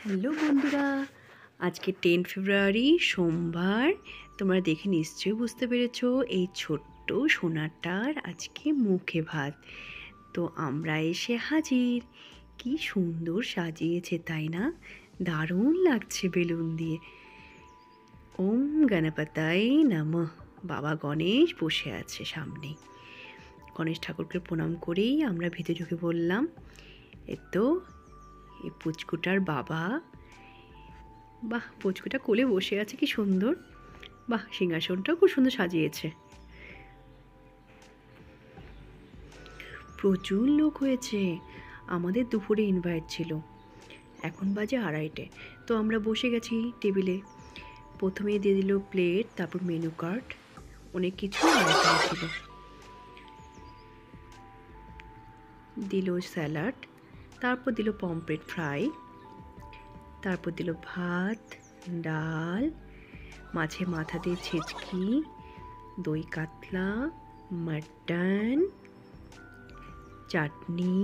Hello বন্ধুরা, আজকে 10 ফেব্রুয়ারি সোমবার। তোমরা দেখে নিশ্চয়ই বুঝতে পেরেছো এই ছোট্ট সোনাটার আজকে মুখে ভাত। তো আমরা এসে হাজির। কি সুন্দর সাজিয়েছে তাই না? দারুণ লাগছে বেলুন দিয়ে। ওম গণপতায় নমঃ। বাবা গণেশ বসে আছে সামনে। গণেশ ঠাকুরকে প্রণাম করেই আমরা ভিতরে ঢুকে পড়লাম। তো এই পুচকুটার বাবা, বাহ, পুচকুটা কোলে বসে আছে, কি সুন্দর। বাহ, সিংহাসনটাও খুব সুন্দর সাজিয়েছে। প্রচুর লোক হয়েছে, আমাদের দুপুরে ইনভাইট ছিল, এখন বাজে 2:30। তো আমরা বসে গেছি টেবিলে। প্রথমেই দিয়ে দিল প্লেট, তারপর মেনু কার্ড, অনেক কিছু ছিল। দিল স্যালাড, তারপর দিল পমফ্রেট ফ্রাই, তারপর দিল ভাত, ডাল, মাছের মাথা দিয়ে ছেচকি, দই কাতলা, মাটন, চাটনি,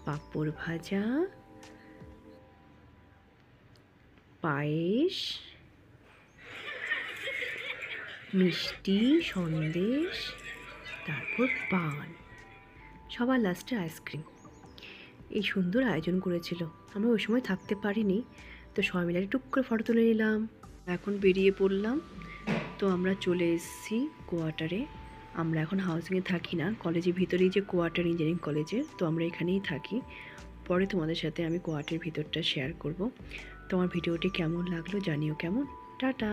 পাঁপড় ভাজা, পায়েস, মিষ্টি, সন্দেশ, তারপর পান, সবার লাস্টে আইসক্রিম। এই সুন্দর আয়োজন করেছিল। আমরা ওই সময় থাকতে পারিনি, তো সবাই মিলে টুক করে ফটো তুলে নিলাম। এখন বেরিয়ে পড়লাম। তো আমরা চলে এসেছি কোয়ার্টারে। আমরা এখন হাউসিংয়ে থাকি না, কলেজের ভিতরেই যে কোয়ার্টার ইঞ্জিনিয়ারিং কলেজে, তো আমরা এখানেই থাকি। পরে তোমাদের সাথে আমি কোয়ার্টারের ভিতরটা শেয়ার করব। তোমার ভিডিওটি কেমন লাগলো জানিও কেমন। টাটা।